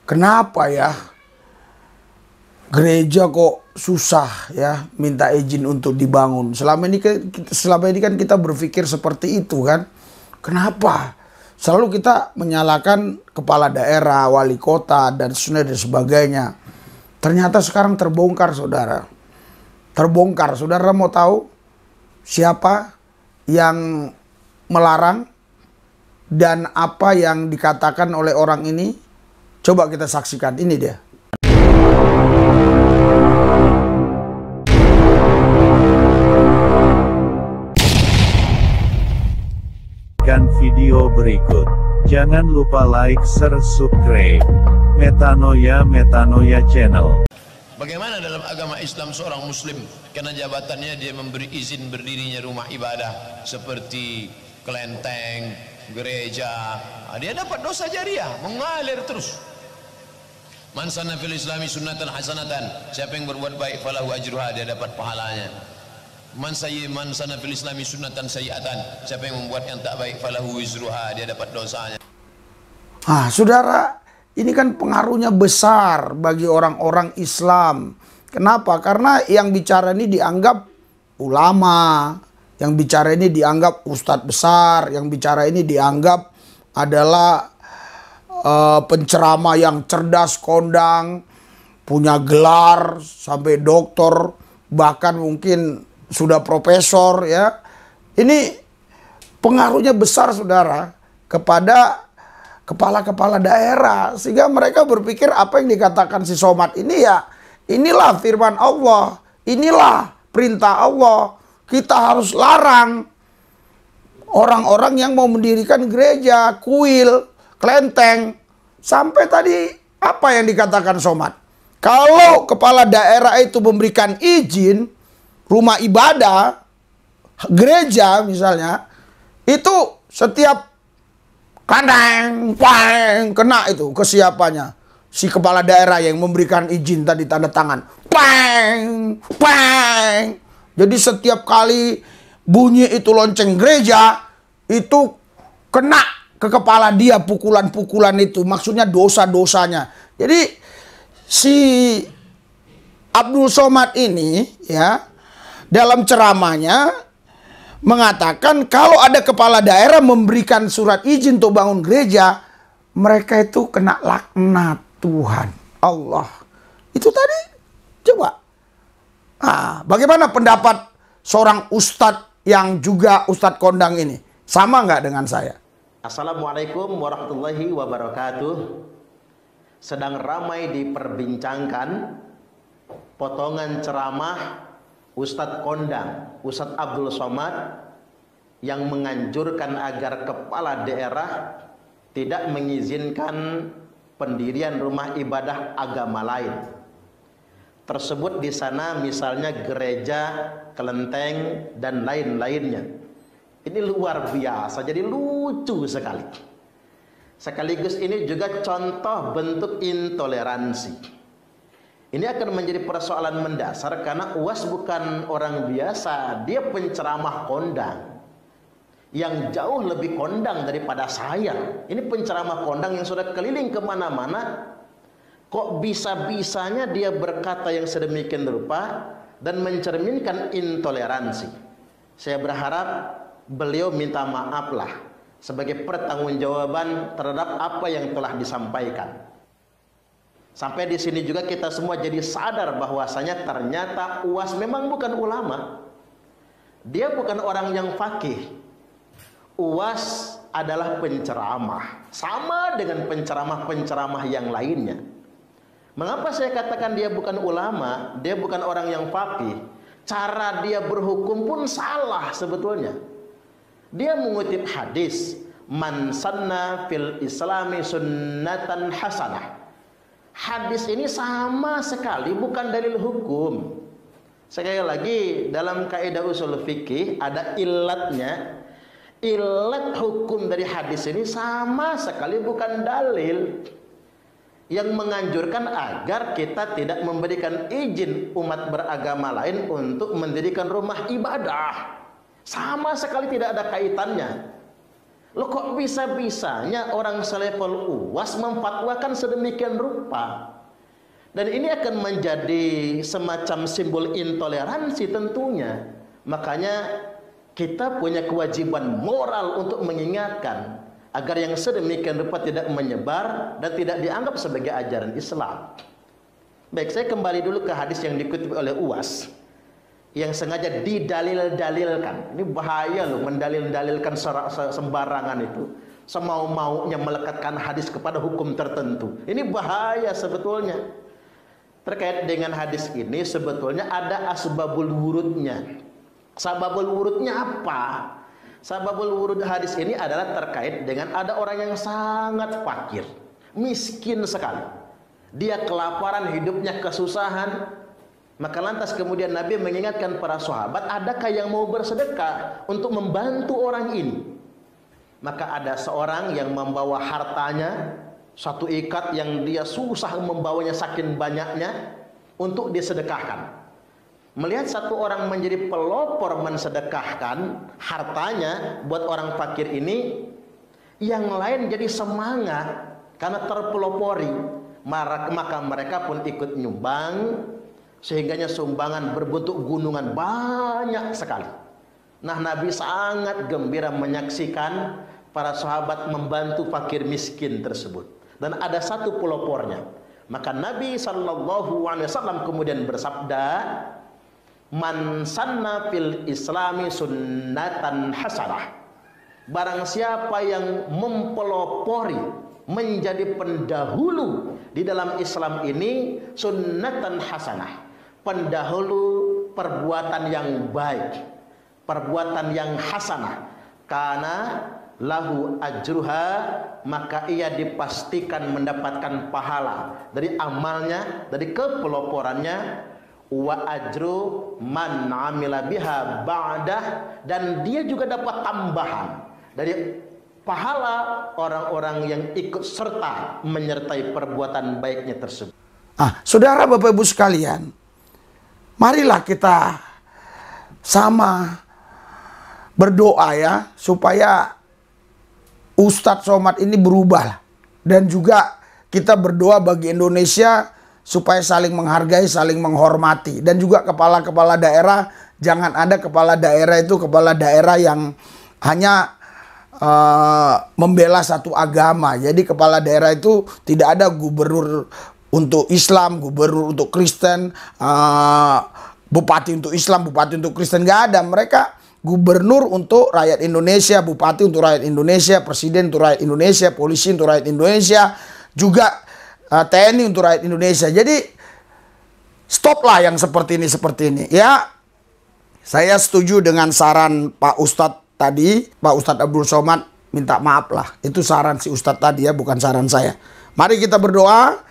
kenapa ya gereja kok susah ya minta izin untuk dibangun. Selama ini kan kita berpikir seperti itu kan. Kenapa? Selalu kita menyalahkan kepala daerah, wali kota, dan sebagainya. Ternyata sekarang terbongkar, saudara. Terbongkar. Saudara mau tahu siapa yang melarang dan apa yang dikatakan oleh orang ini? Coba kita saksikan, ini dia. Video berikut. Jangan lupa like, share, subscribe. Metanoia Channel. Bagaimana dalam agama Islam seorang muslim karena jabatannya dia memberi izin berdirinya rumah ibadah seperti kelenteng, gereja, dia dapat dosa jariah, mengalir terus. Man sanna fil islami sunnatan hasanatan, siapa yang berbuat baik falahu ajruha, dia dapat pahalanya. Man sanna fil islami sunnatan sayyi'atan, siapa yang membuat yang tak baik falahu wizruha, dia dapat dosanya. Saudara, ini kan pengaruhnya besar bagi orang-orang Islam. Kenapa? Karena yang bicara ini dianggap ulama, yang bicara ini dianggap ustadz besar, yang bicara ini dianggap adalah penceramah yang cerdas, kondang, punya gelar sampai doktor, bahkan mungkin sudah profesor ya. Ini pengaruhnya besar, saudara, kepada kepala-kepala daerah, sehingga mereka berpikir apa yang dikatakan si Somad ini ya, inilah firman Allah, inilah perintah Allah. Kita harus larang orang-orang yang mau mendirikan gereja, kuil, kelenteng. Sampai tadi apa yang dikatakan Somad? Kalau kepala daerah itu memberikan izin rumah ibadah, gereja misalnya, itu setiap kandang, pang, kena itu kesiapannya. Si kepala daerah yang memberikan izin tadi tanda tangan. Pang, pang. Jadi setiap kali bunyi itu lonceng gereja, itu kena ke kepala dia pukulan-pukulan itu. Maksudnya dosa-dosanya. Jadi si Abdul Somad ini ya, dalam ceramahnya mengatakan kalau ada kepala daerah memberikan surat izin untuk bangun gereja, mereka itu kena laknat Tuhan Allah. Itu tadi, coba. Bagaimana pendapat seorang ustadz yang juga ustadz kondang ini? Sama nggak dengan saya? Assalamualaikum warahmatullahi wabarakatuh. Sedang ramai diperbincangkan potongan ceramah Ustadz Kondang, Ustadz Abdul Somad, yang menganjurkan agar kepala daerah tidak mengizinkan pendirian rumah ibadah agama lain. Tersebut di sana misalnya gereja, kelenteng, dan lain-lainnya. Ini luar biasa, jadi lucu sekali. Sekaligus ini juga contoh bentuk intoleransi. Ini akan menjadi persoalan mendasar karena UAS bukan orang biasa, dia penceramah kondang yang jauh lebih kondang daripada saya. Ini penceramah kondang yang sudah keliling kemana-mana. Kok bisa-bisanya dia berkata yang sedemikian rupa dan mencerminkan intoleransi. Saya berharap beliau minta maaflah sebagai pertanggungjawaban terhadap apa yang telah disampaikan. Sampai di sini juga kita semua jadi sadar bahwasanya ternyata UAS memang bukan ulama. Dia bukan orang yang faqih. UAS adalah penceramah, sama dengan penceramah-penceramah yang lainnya. Mengapa saya katakan dia bukan ulama, dia bukan orang yang faqih? Cara dia berhukum pun salah sebetulnya. Dia mengutip hadis, man sanna fil islami sunnatan hasanah. Hadis ini sama sekali bukan dalil hukum. Sekali lagi, dalam kaidah usul fikih ada ilatnya. Ilat hukum dari hadis ini sama sekali bukan dalil yang menganjurkan agar kita tidak memberikan izin umat beragama lain untuk mendirikan rumah ibadah. Sama sekali tidak ada kaitannya. Loh kok bisa-bisanya orang selevel UAS memfatwakan sedemikian rupa? Dan ini akan menjadi semacam simbol intoleransi tentunya. Makanya kita punya kewajiban moral untuk mengingatkan agar yang sedemikian rupa tidak menyebar dan tidak dianggap sebagai ajaran Islam. Baik, saya kembali dulu ke hadis yang dikutip oleh UAS yang sengaja didalil-dalilkan. Ini bahaya loh, mendalil-dalilkan sembarangan itu. Semau-maunya melekatkan hadis kepada hukum tertentu. Ini bahaya sebetulnya. Terkait dengan hadis ini sebetulnya ada asbabul wurudnya. Sababul wurudnya apa? Sababul wurud hadis ini adalah terkait dengan ada orang yang sangat fakir, miskin sekali. Dia kelaparan, hidupnya kesusahan. Maka lantas kemudian Nabi mengingatkan para sahabat, adakah yang mau bersedekah untuk membantu orang ini? Maka ada seorang yang membawa hartanya, satu ikat yang dia susah membawanya saking banyaknya untuk disedekahkan. Melihat satu orang menjadi pelopor mensedekahkan hartanya buat orang fakir ini, yang lain jadi semangat karena terpelopori. Maka mereka pun ikut nyumbang, sehingganya sumbangan berbentuk gunungan banyak sekali. Nah, Nabi sangat gembira menyaksikan para sahabat membantu fakir miskin tersebut. Dan ada satu pelopornya. Maka Nabi SAW kemudian bersabda, "Man sanna fil islami sunnatan hasanah." Barang siapa yang mempelopori, menjadi pendahulu di dalam Islam ini sunnatan hasanah, pendahulu perbuatan yang baik, perbuatan yang hasanah, karena lahu ajruha, maka ia dipastikan mendapatkan pahala dari amalnya, dari kepeloporannya, wa ajru man amila biha ba'dah, dan dia juga dapat tambahan dari pahala orang-orang yang ikut serta menyertai perbuatan baiknya tersebut. Saudara Bapak Ibu sekalian, marilah kita sama berdoa ya, supaya Ustadz Somad ini berubah. Dan juga kita berdoa bagi Indonesia supaya saling menghargai, saling menghormati. Dan juga kepala-kepala daerah, jangan ada kepala daerah itu kepala daerah yang hanya membela satu agama. Jadi kepala daerah itu tidak ada gubernur untuk Islam, gubernur untuk Kristen, bupati untuk Islam, bupati untuk Kristen, nggak ada. Mereka gubernur untuk rakyat Indonesia, bupati untuk rakyat Indonesia, presiden untuk rakyat Indonesia, polisi untuk rakyat Indonesia, juga TNI untuk rakyat Indonesia. Jadi stoplah yang seperti ini ya. Saya setuju dengan saran Pak Ustadz tadi, Pak Ustadz Abdul Somad, minta maaf lah. Itu saran si Ustadz tadi ya, bukan saran saya. Mari kita berdoa.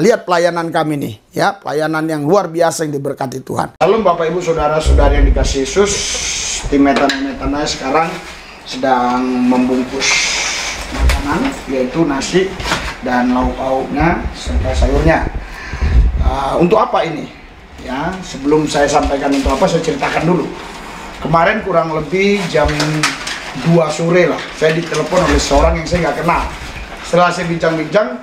Lihat pelayanan kami nih ya, pelayanan yang luar biasa yang diberkati Tuhan. Halo Bapak Ibu saudara-saudari yang dikasih Yesus, tim Metanoia sekarang sedang membungkus makanan, yaitu nasi dan lauk-lauknya serta sayurnya. Untuk apa ini? Ya, sebelum saya sampaikan untuk apa, saya ceritakan dulu. Kemarin kurang lebih jam 2 sore lah, saya ditelepon oleh seorang yang saya nggak kenal. Setelah saya bincang-bincang,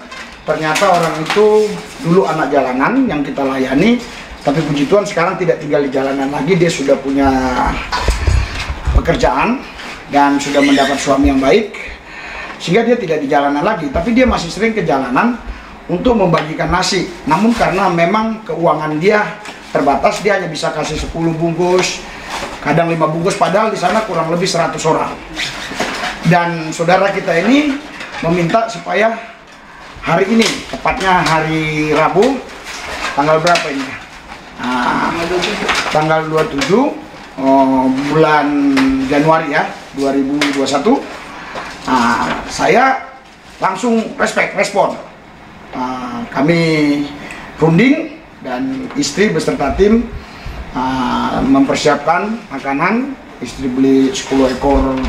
ternyata orang itu dulu anak jalanan yang kita layani, tapi puji Tuhan sekarang tidak tinggal di jalanan lagi. Dia sudah punya pekerjaan dan sudah mendapat suami yang baik, sehingga dia tidak di jalanan lagi. Tapi dia masih sering ke jalanan untuk membagikan nasi. Namun karena memang keuangan dia terbatas, dia hanya bisa kasih 10 bungkus, kadang 5 bungkus, padahal di sana kurang lebih 100 orang. Dan saudara kita ini meminta supaya hari ini, tepatnya hari Rabu, tanggal berapa ini? Tanggal 27 bulan Januari ya, 2021. Saya langsung respon. Kami runding dan istri beserta tim mempersiapkan makanan. Istri beli 10 ekor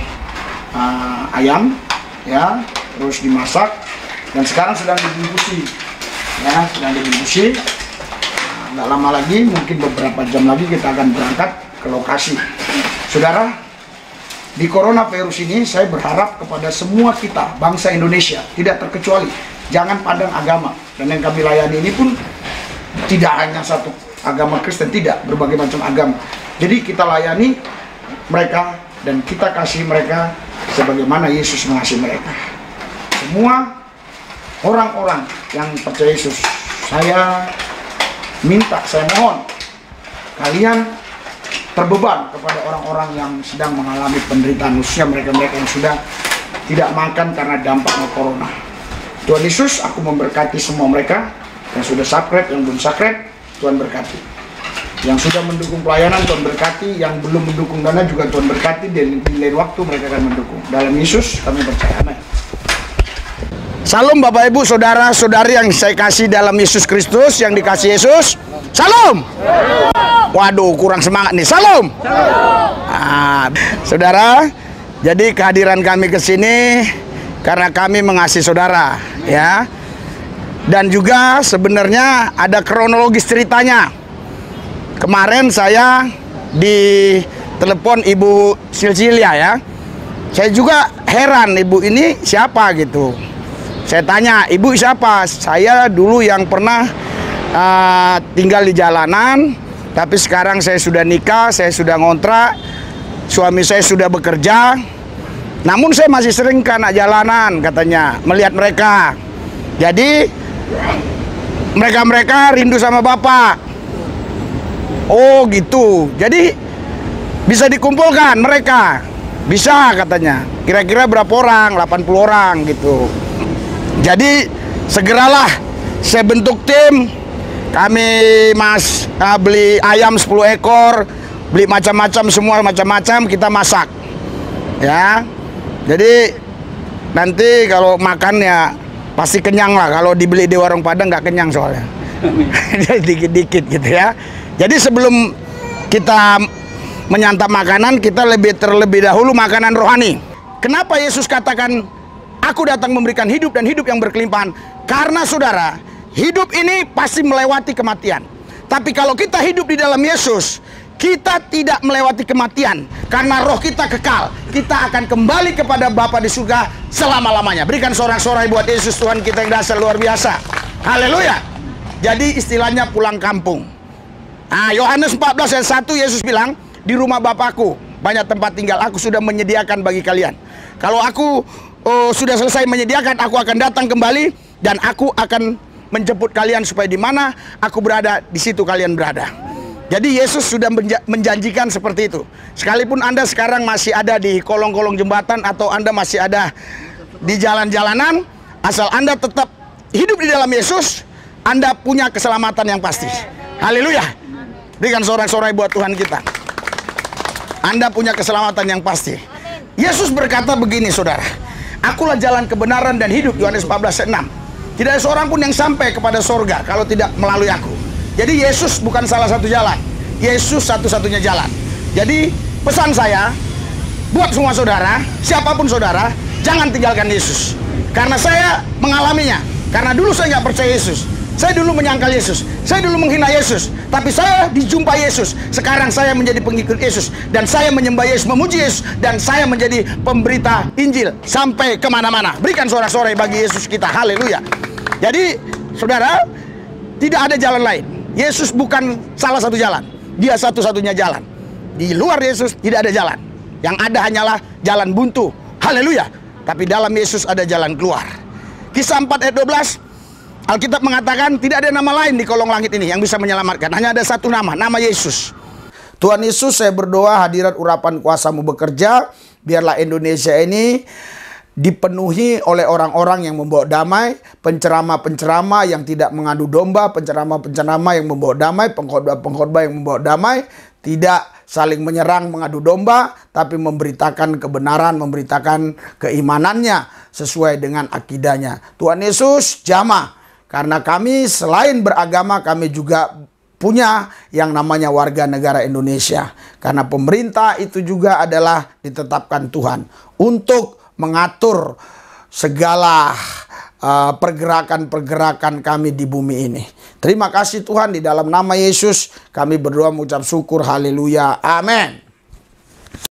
ayam ya, terus dimasak dan sekarang sedang dibungkusi ya, nggak lama lagi, mungkin beberapa jam lagi kita akan berangkat ke lokasi. Saudara, di coronavirus ini saya berharap kepada semua kita, bangsa Indonesia, tidak terkecuali, jangan pandang agama. Dan yang kami layani ini pun tidak hanya satu agama Kristen, tidak, berbagai macam agama. Jadi kita layani mereka dan kita kasih mereka sebagaimana Yesus mengasihi mereka. Semua orang-orang yang percaya Yesus, saya minta, saya mohon kalian terbeban kepada orang-orang yang sedang mengalami penderitaan, khususnya mereka-mereka yang sudah tidak makan karena dampaknya corona. Tuhan Yesus, aku memberkati semua mereka yang sudah subscribe, yang belum subscribe, Tuhan berkati. Yang sudah mendukung pelayanan, Tuhan berkati. Yang belum mendukung dana juga Tuhan berkati. Dan di lain waktu mereka akan mendukung. Dalam Yesus kami percaya. Amin. Salam Bapak Ibu, saudara-saudari yang saya kasih dalam Yesus Kristus, yang dikasih Yesus. Salam. Waduh, kurang semangat nih. Salam. Saudara, jadi kehadiran kami ke sini karena kami mengasihi saudara, ya. Dan juga sebenarnya ada kronologis ceritanya. Kemarin saya ditelepon Ibu Silsilia, ya. Saya juga heran, ibu ini siapa gitu. Saya tanya, ibu siapa? Saya dulu yang pernah tinggal di jalanan, tapi sekarang saya sudah nikah, saya sudah ngontrak, suami saya sudah bekerja. Namun saya masih sering ke anak jalanan, katanya, melihat mereka. Jadi mereka rindu sama Bapak. Oh gitu. Jadi bisa dikumpulkan mereka. Bisa katanya. Kira-kira berapa orang? 80 orang gitu. Jadi segeralah saya bentuk tim. Kami beli ayam 10 ekor, beli macam-macam, semua macam-macam, kita masak. Ya. Jadi nanti kalau makan ya pasti kenyang lah. Kalau dibeli di warung Padang nggak kenyang soalnya. Dikit-dikit gitu ya. Jadi sebelum kita menyantap makanan, kita terlebih dahulu makanan rohani. Kenapa Yesus katakan, aku datang memberikan hidup dan hidup yang berkelimpahan? Karena saudara, hidup ini pasti melewati kematian. Tapi kalau kita hidup di dalam Yesus, kita tidak melewati kematian. Karena roh kita kekal. Kita akan kembali kepada Bapa di surga selama-lamanya. Berikan sorak-sorai buat Yesus, Tuhan kita yang dasar luar biasa. Haleluya. Jadi istilahnya pulang kampung. Yohanes 14 ayat 1, Yesus bilang, di rumah Bapakku banyak tempat tinggal, aku sudah menyediakan bagi kalian. Kalau aku sudah selesai menyediakan, aku akan datang kembali dan aku akan menjemput kalian supaya di mana aku berada, di situ kalian berada. Jadi Yesus sudah menjanjikan seperti itu. Sekalipun Anda sekarang masih ada di kolong-kolong jembatan atau Anda masih ada di jalan-jalanan, asal Anda tetap hidup di dalam Yesus, Anda punya keselamatan yang pasti. Haleluya. Berikan sorak-sorai buat Tuhan kita. Anda punya keselamatan yang pasti. Yesus berkata begini, saudara, akulah jalan kebenaran dan hidup, Yohanes 14 ayat 6. Tidak ada seorang pun yang sampai kepada sorga kalau tidak melalui aku. Jadi Yesus bukan salah satu jalan, Yesus satu-satunya jalan. Jadi pesan saya buat semua saudara, siapapun saudara, jangan tinggalkan Yesus. Karena saya mengalaminya. Karena dulu saya nggak percaya Yesus. Saya dulu menyangkal Yesus, saya dulu menghina Yesus, tapi saya dijumpai Yesus. Sekarang saya menjadi pengikut Yesus, dan saya menyembah Yesus, memuji Yesus, dan saya menjadi pemberita Injil sampai kemana-mana. Berikan sorak-sorai bagi Yesus kita, haleluya. Jadi saudara, tidak ada jalan lain. Yesus bukan salah satu jalan, dia satu-satunya jalan. Di luar Yesus tidak ada jalan. Yang ada hanyalah jalan buntu, haleluya. Tapi dalam Yesus ada jalan keluar. Kisah 4 ayat 12, Alkitab mengatakan tidak ada nama lain di kolong langit ini yang bisa menyelamatkan. Hanya ada satu nama, nama Yesus. Tuhan Yesus, saya berdoa hadirat urapan kuasa-Mu bekerja. Biarlah Indonesia ini dipenuhi oleh orang-orang yang membawa damai, penceramah-penceramah yang tidak mengadu domba, penceramah-penceramah yang membawa damai, pengkhotbah-pengkhotbah yang membawa damai, tidak saling menyerang mengadu domba, tapi memberitakan kebenaran, memberitakan keimanannya sesuai dengan akidahnya. Tuhan Yesus jamah. Karena kami selain beragama, kami juga punya yang namanya warga negara Indonesia. Karena pemerintah itu juga adalah ditetapkan Tuhan untuk mengatur segala pergerakan-pergerakan kami di bumi ini. Terima kasih Tuhan, di dalam nama Yesus kami berdoa mengucap syukur, haleluya, amin.